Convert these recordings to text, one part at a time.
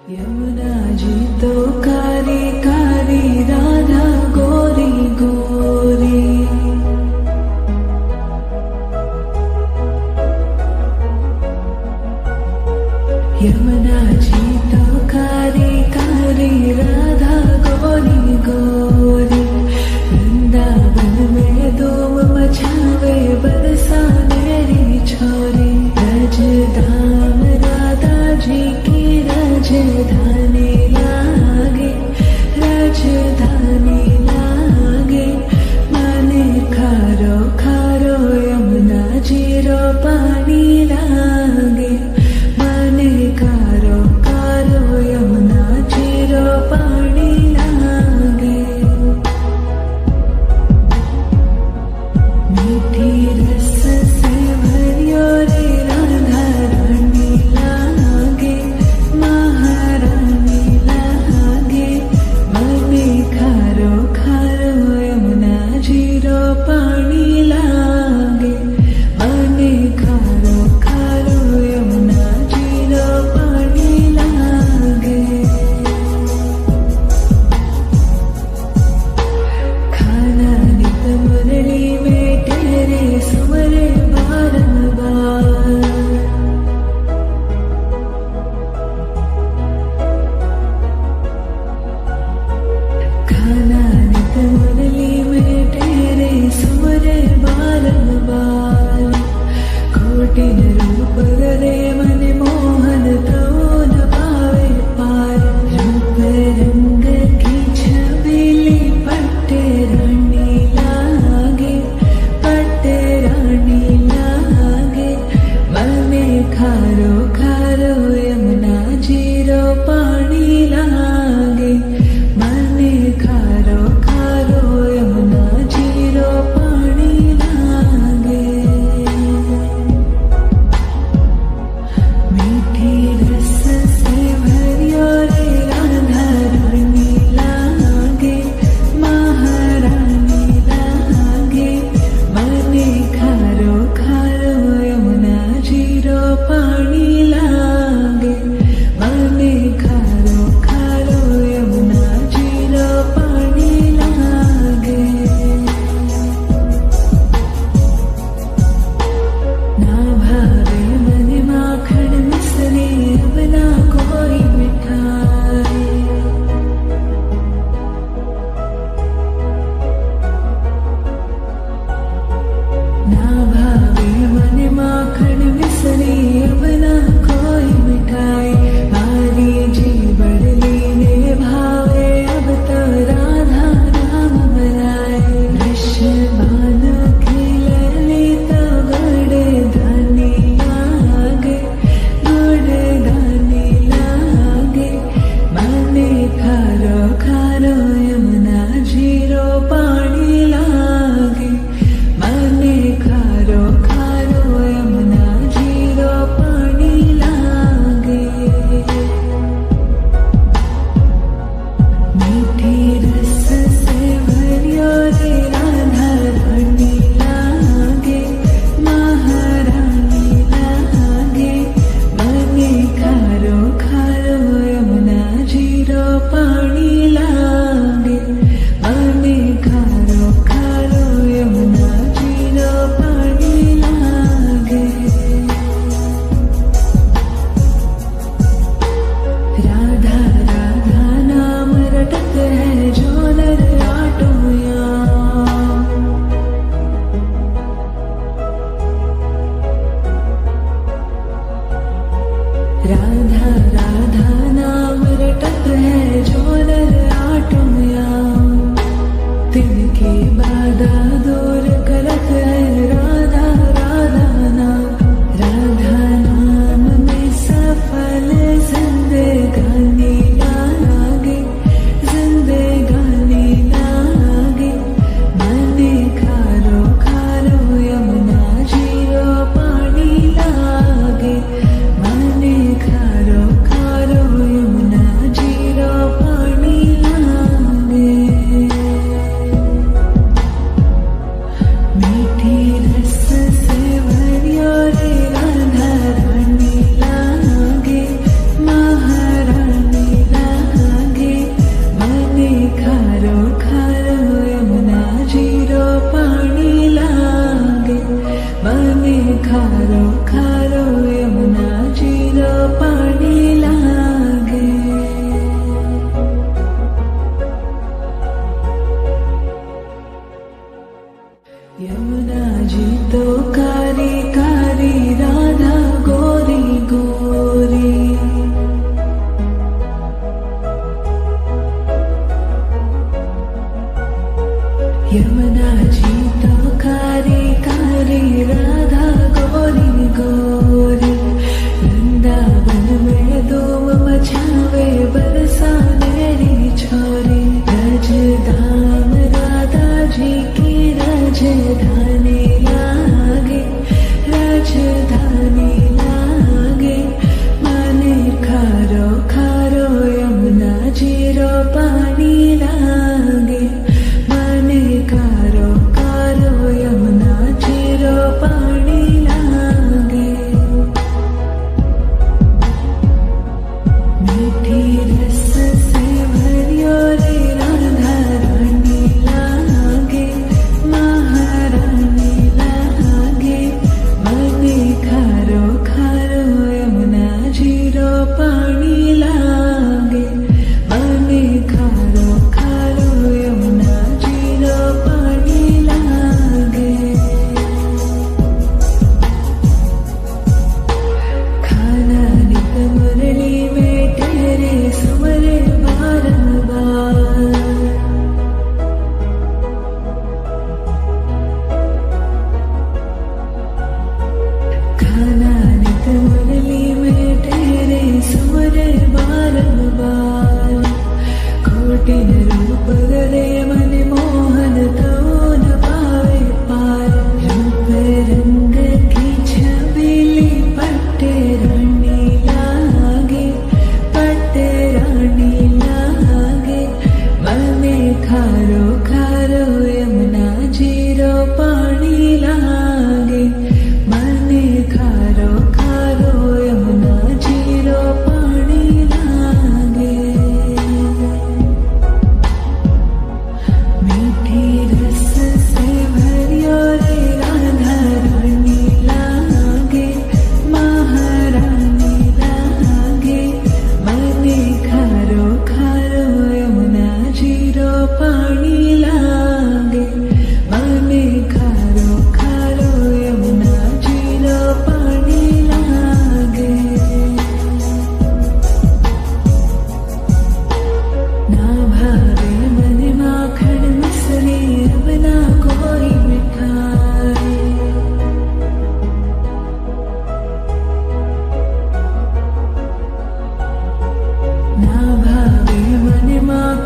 यमुना जी तो कारी कारी, राधा गोरी गोरी। यमुना जी तो कारी कारी, राधा गोरी गोरी। वृंदावन में धूम मचावे, बरसा मेरी छोरी। रजधाम राधा जी की राजधानी लागे, राजधानी लागे। माने खारो खारो, यमुना जी रो पानी लागे। माने खारो खारो, यमुना जी रो पानी लागे। मीठी रस से भरियो रे, राधा रानी लागे, महारानी लागे। मने खारो खारो, यमुना जी रो पानी लागे। मने खारो खारो, यमुना जी रो पानी लागे। खाना नित मुरली में तेरे, सुमरे बारंबार। खाना नित मुरली में तेरे, सुमरे बारंबार। कोटिन रूप धरे मन मोहन, तो न पावे पार। रूप रंग की छबीली, पट्टे रानी लागे, पट्टे रानी लागे। मने खारो खारो, यमुना जी रो पानी लागे। मने खारो खारो, यमुना जी रो पानी लागे। मीठी रस से भरियो रे, राधा रानी लागे, महारानी लागे। मने खारो खारो, यमुना जी रो पानी लागे। मने खारो खारो, यमुना जी रो पानी लागे। ना भावे मने माखन मिश्री, अब ना कोई मिठाई। ना भावे मने माखन मिश्री, अब ना कोई मिठाई। मारी जी बड़ली ने भावे, अब तो राधा नाम बनाए। वृषभान खिलली तो गुड़ धानी लागे, गुड़ धानी लागे। मने खारो खारो, यमुना जी रो पानी लागे। मने खारो खारो, यमुना जी रो पानी लागे। मीठी रस से भरियो रे, राधा रानी लागे, महारानी लागे। मने खारो खारो, यमुना जी रो पानी लागे। मने खारो खारो, यमुना जी रो पानी लागे। राधा राधा नाम रटत है, जो नर आटो याम। राधा राधा नाम रटत है, जो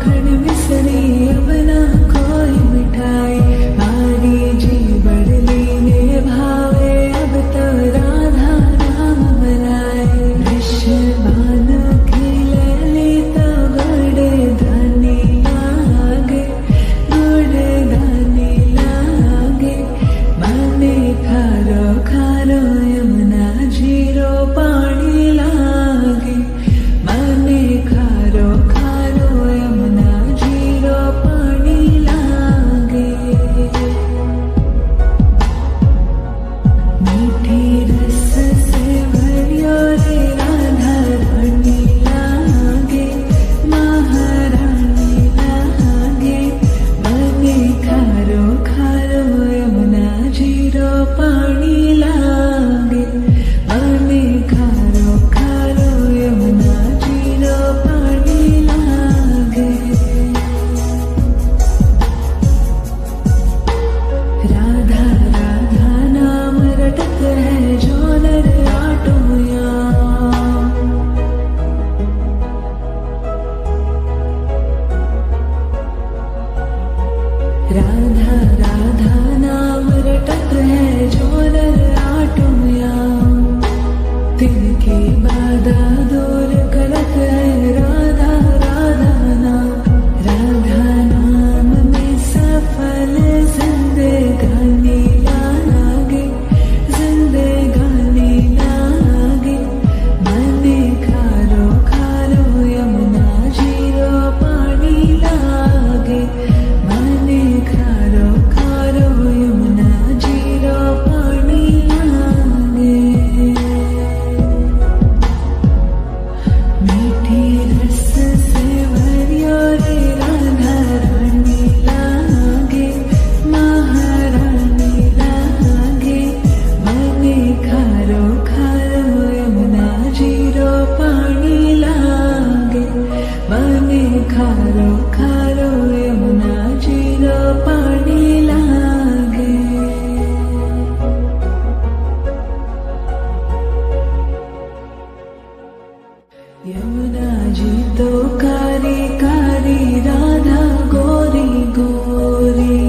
माखन मिसरी अब ना कोई मिठाई, मारी जी बड़ली ने भावे अब तो राधा नाम बनाए। वृषभान खिलली तो गुड़ धानी लागे, गुड़ धानी लागे, माने खारो खारो यमुना जीरो पानी लागे, माने खारो खारो यमुना जीरो पानी लागे। मीठी रस से भरियो रे राधा रानी लागे, महारानी लागे, माने खारो खारो यमुना जीरो पानी लागे, माने खारो खारो यमुना जीरो पानी लागे। राधा राधा नाम रटत है जो नर आटोया, राधा राधा नाम रटत है जो नर आटोया, तिनके बाधा दूर करत है राधा राधा नाम। राधा नाम में सफल जिंदगानी लागे, जिंदगानी लागे, मने खारो खारो यमुना जीरो पानी लागे, मने खारो खारो यमुना जीरो पानी लागे। मीठी रस से भरियो रे राधा रानी लागे, महारानी लागे, मने खारो खारो यमुना जीरो पानी लागे, मने खारो खारो यमुना जीरो पानी लागे। यमुना जी तो कारी कारी, राधा गोरी गोरी,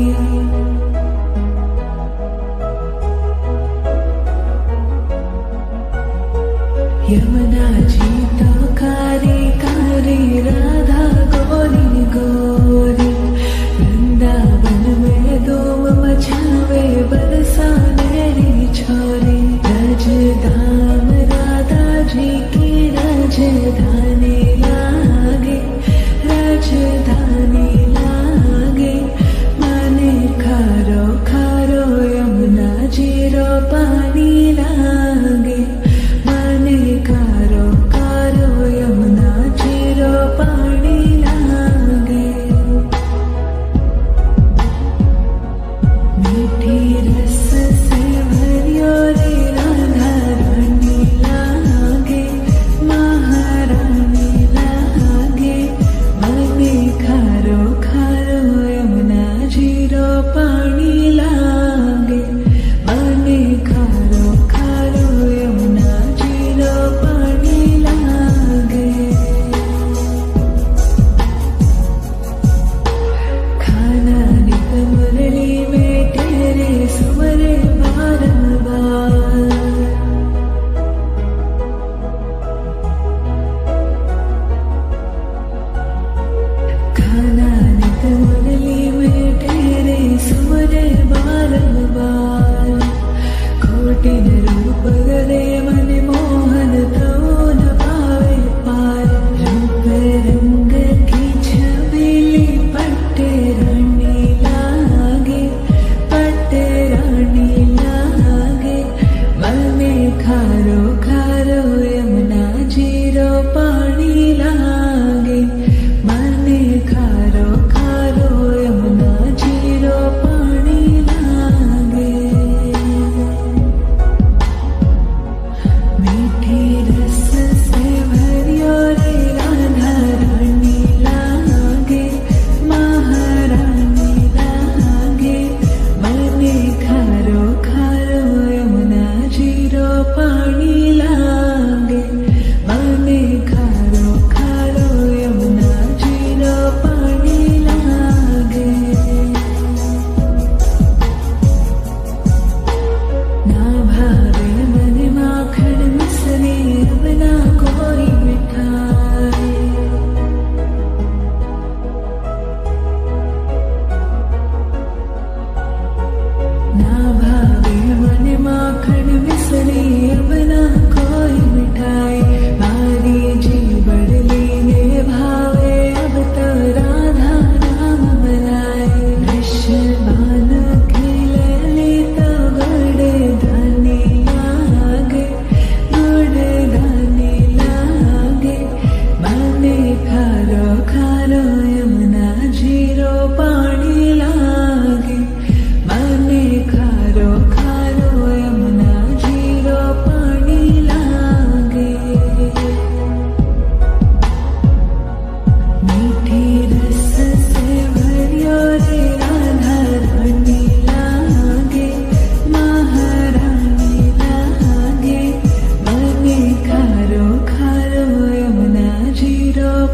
यमुना जी तो कारी कारी, राधा गोरी गोरी, वृंदावन में धूम मचावे बरसाने री छोरी, रजधाम राधा जी की राजधानी लागे, राजधानी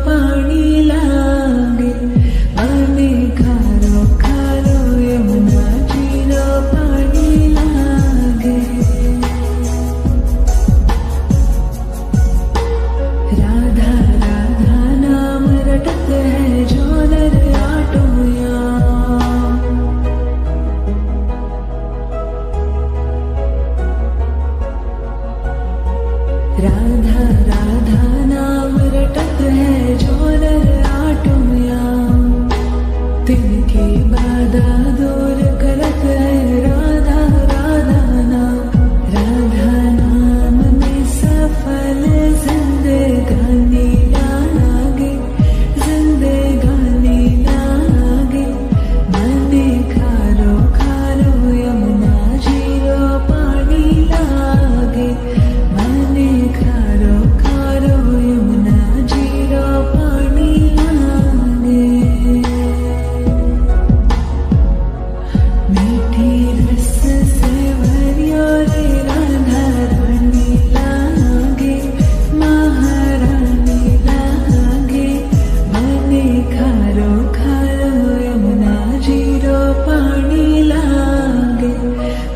पानी लागे बने खारो खारो यमुना जीरो पानी लागे राधा राधा नाम रटत है जो नर आटोया राधा राधा नाम रटत है जो नर आटोया तिनके बाधा दूर करत है राधा राधा नाम में सफल जिंदगानी लागे जिंदगानी लागे मने खारो खारो यमुना जीरो पानी लागे मने खारो खारो यमुना जीरो पानी लागे मीठी रस से भरियो रे राधा रानी लागे महारानी लागे मने खारो खारो यमुना जीरो पानी लागे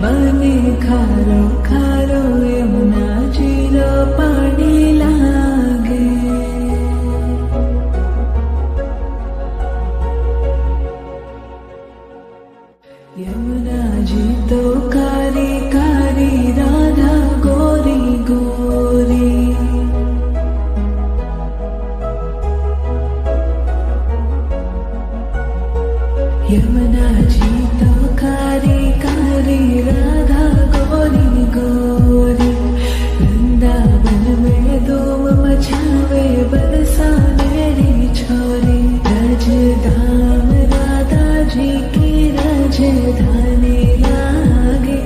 मने खारो खारो यमुना जीरो पानी लागे यमुना जी तो कारी कारी राधा गोरी गोरी यमुना जी तो कारी कारी राधा गोरी गोरी वृंदावन में धूम मचावे बरसाने री छोरी रजधाम राधा जी की राजधानी लागे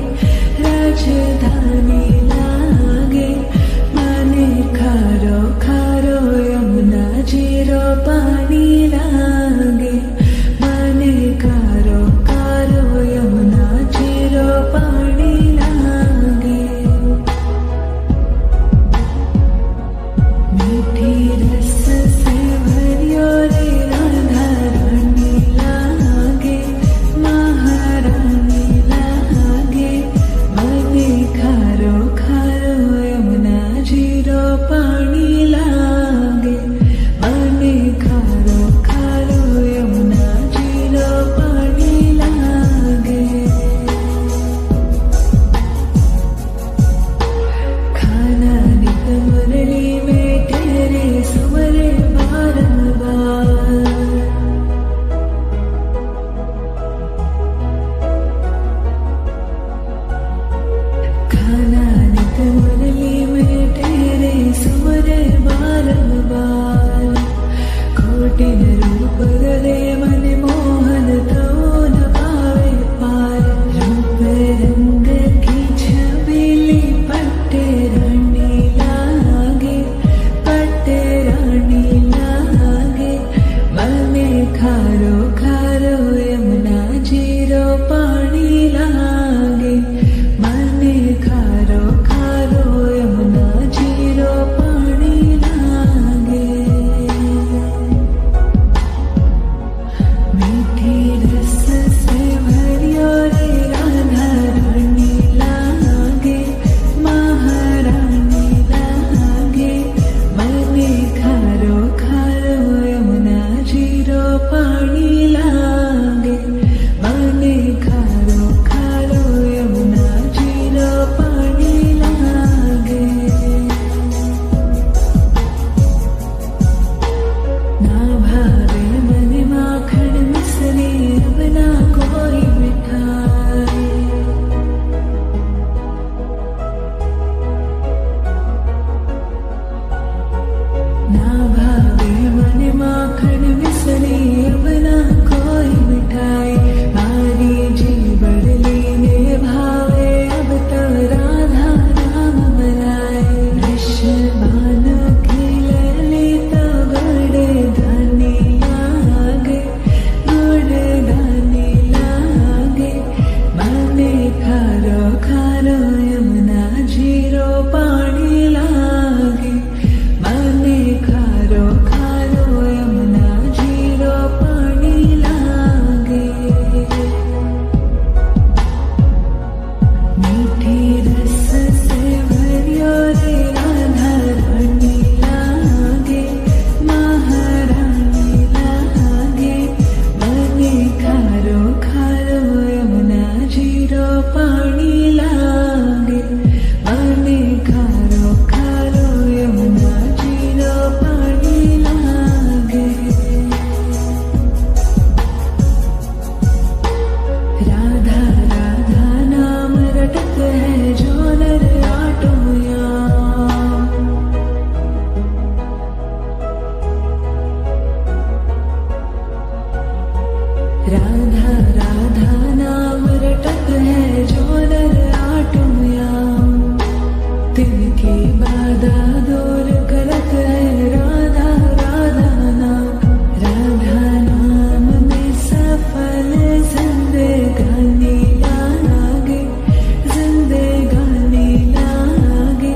राजधानी लागे मने खारो खारो यमुना जीरो पानी लागे मने खारो खारो यमुना जीरो पानी लागे मीठी रस से भरियो रे राधा रानी लागे महारानी लागे मने खारो खारो यमुना जीरो पानी लागे मने खारो खारो यमुना जीरो पानी लागे खाना नित मुरली में तेरे सुमरे बारंबार खाना नित मुरली में तेरे सुमरे बारंबार कोटिन रूप गले मन मोहन तो न पावे पार रूप रंग की छबीली पट्टे रानी लागे पट्टे रानी लागे मने खारो खारो यमुना जीरो पानी लागे मने खारो खारो यमुना जीरो पानी लागे मीठी रस से भरियो रे राधा रानी लागे महारानी लागे मने खारो खारो यमुना जीरो पानी लागे मने खारो खारो यमुना जीरो पानी लागे ना भावे मन माखन मिसरी अब ना कोई मिठाई ना भावे मन माखन मिसरी अब ना कोई मिठाई मारी जी बड़ली ने भावे अब तो राधा नाम बनाए वृषभान की ललित गड़ धानी लागे गुड़ धानी राधा राधा नाम रटत है जो नर आटुयाम, तिनकी बाधा दूर करत है राधा राधा नाम। राधा नाम में सफल जिंदगानी लागे, जिंदगानी लागे।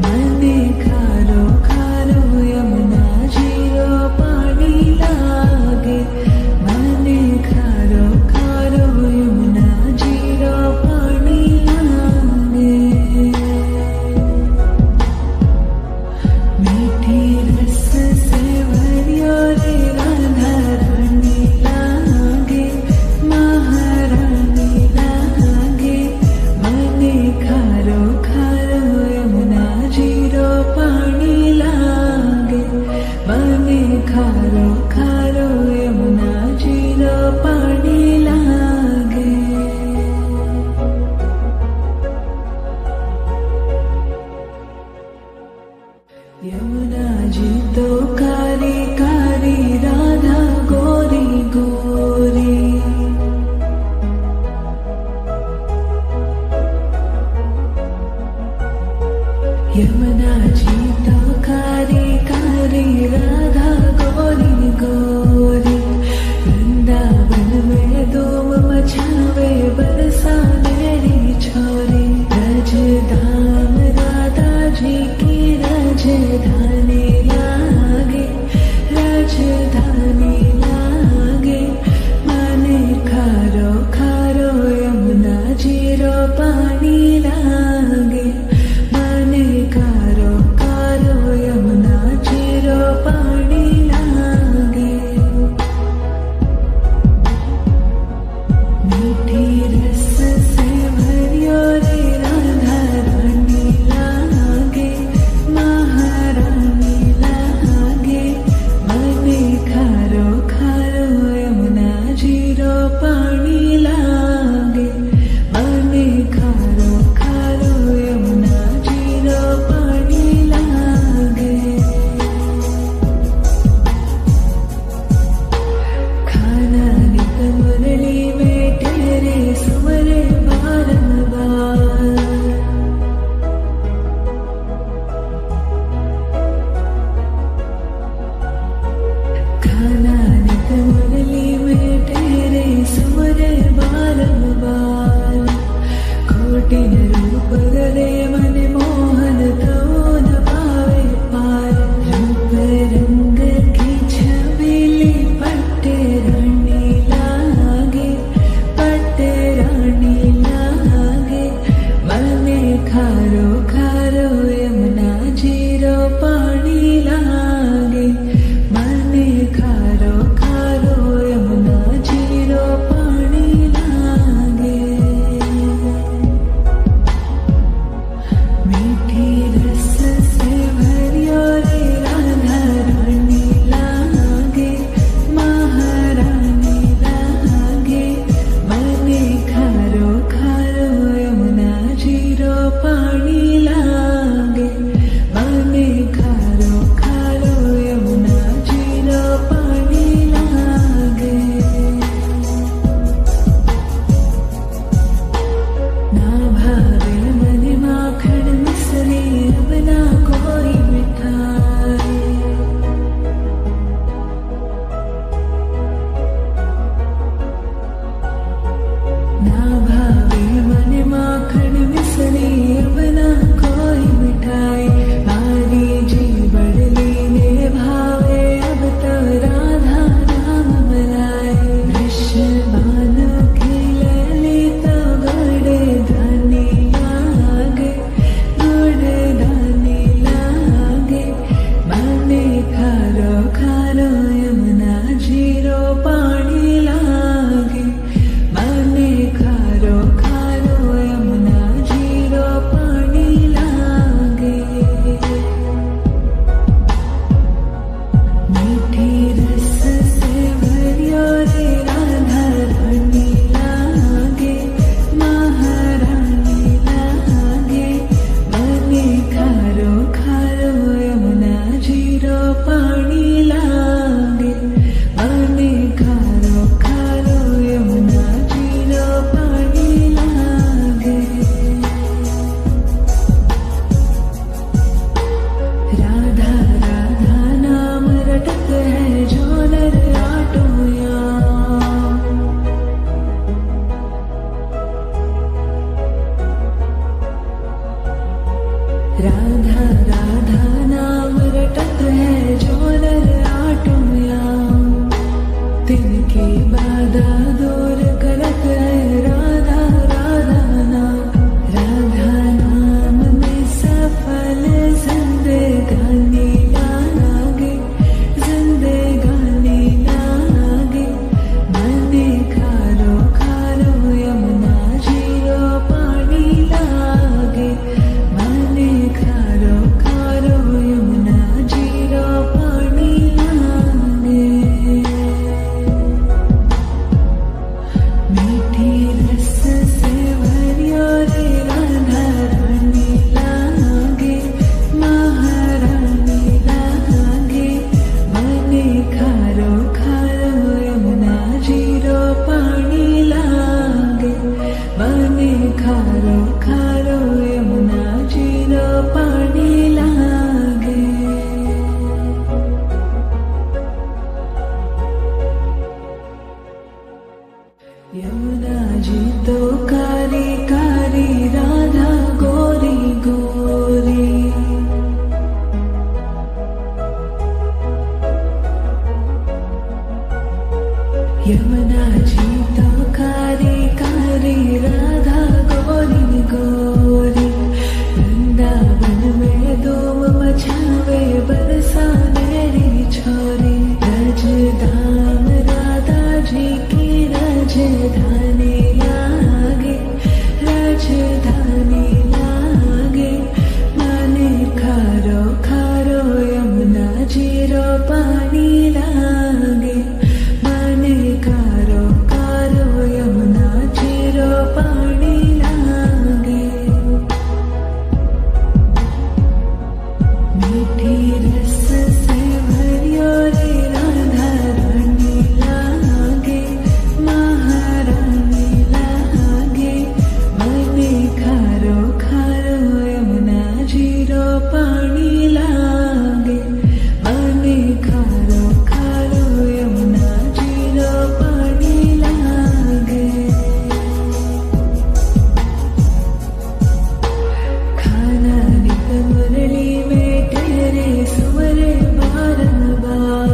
मने खारो खारो यमुना जीरो पानी लागे, मने खारो खारो यमुना जीरो पानी लागे। मीठी रस से भरियो रे राधा रानी लागे, महारानी लागे। मने खारो खारो यमुना जीरो पानी लागे, मने खारो खारो यमुना जीरो पानी लागे। यमुना जी तो कारी कारी, राधा गोरी गोरी। यमुना जी तो कारी कारी, राधा गोरी गोरी। वृंदावन में धूम मचावे बरसा मेरी छोरी। रजधाम राधा जी की राजधानी लागे, राजधानी लागे। मने खारो खारो यमुना जीरो पानी लागे, मने खारो खारो यमुना जीरो पानी लागे। मीठी रस से भरियो रे राधा रानी लागे, महारानी लागे। मने खारो खारो यमुना जीरो पानी लागे, मने खारो खारो यमुना जीरो पानी लागे। खाना नित मुरली में तेरे सुमरे बारंबार। खाना नित मुरली में तेरे सुमरे बारंबार। कोटिन रूप गले मन मोहन तो न पावे पार। रूप रंग की छबीली पट्टे रानी लागे, पट्टे रानी लागे। मने खारो खारो यमुना जीरो पानी लागे, मने खारो खारो यमुना जीरो पानी लागे। यमुना जी तो कारी कारी राधा गोरी गोरी वृंदावन में धूम मचावे बरसानेरी छोरी रजधाम राधा जी की राजधानी लागे राजधानी लागे माने खारो खारो यमुना जी रो पानी लागे माने कारो कारो यमुना जी रो पानी लागे मीठी रस से भरियो रे राधा रानी लागे महारानी लागे मने खारो खारो यमुना जी रो पानी लागे मने खारो खारो यमुना जी रो पानी लागे खाना नित मुरली में तेरे सुवर बारंबार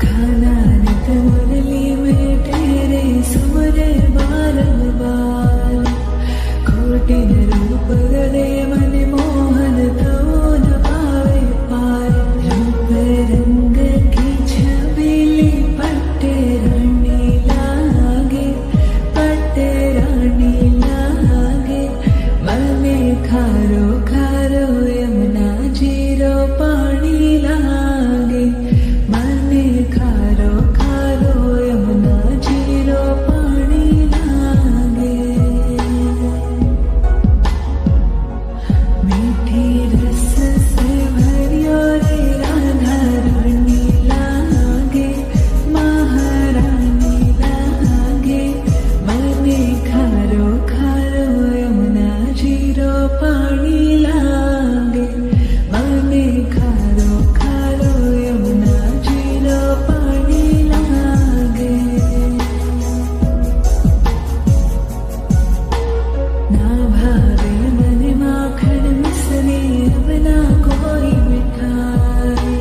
खाना नित मुरली में तेरे सुवर बारंबार कोटिन रूप गले मन मोहन तो न पावे पार रूप रंग की छबीली पट्टे रानी लागे पट्टे रानी लागे मने खारो खारो यमुना जी रो पानी लागे मने खारो खारो यमुना जी रो पानी लागे मीठी रस से भरियो रे राधा रानी लागे महारानी लागे मने खारो खारो यमुना जी रो पानी लागे मने खारो खारो यमुना जी रो पानी लागे ना भावे मन माखन मिसरी अब ना कोई मिठाई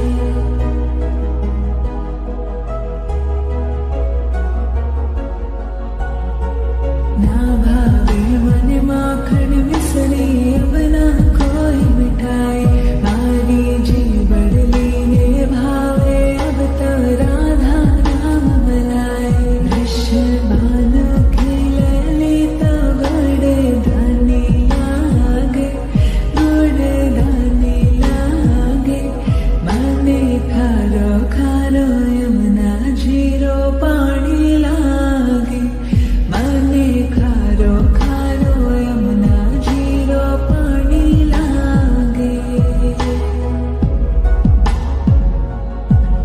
ना भावे मन माखन मिसरी अब ना कोई मिठाई मारी जी बड़ली ने भावे अब तो राधा नाम बनाए वृषभान की ललित गुड़ धानी लागे गुड़ धानी लागे मने खारो खारो यमुना जी रो पानी लागे मने खारो खारो यमुना जी रो पानी लागे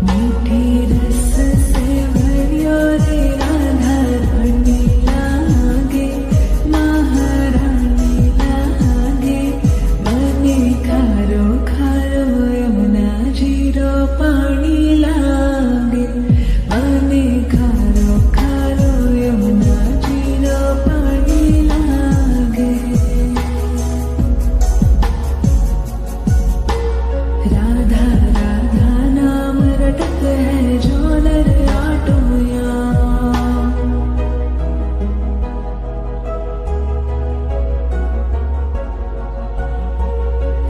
मीठी रस से भरियो रे राधा रानी लागे महारानी लागे मने खारो खारो यमुना जी रो पानी लागे मने खारो खारो यमुना जी रो पानी लागे राधा राधा नाम रटत है जो नर आटोया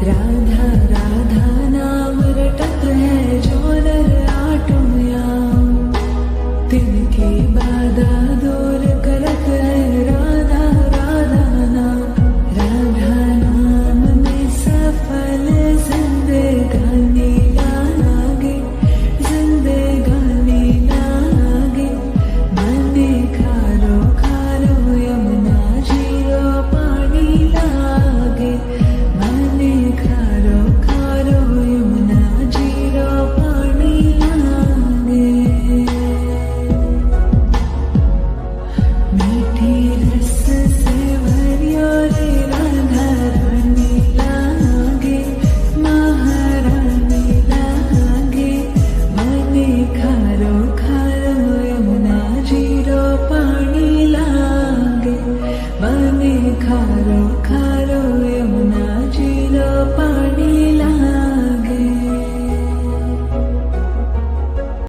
राधा राधा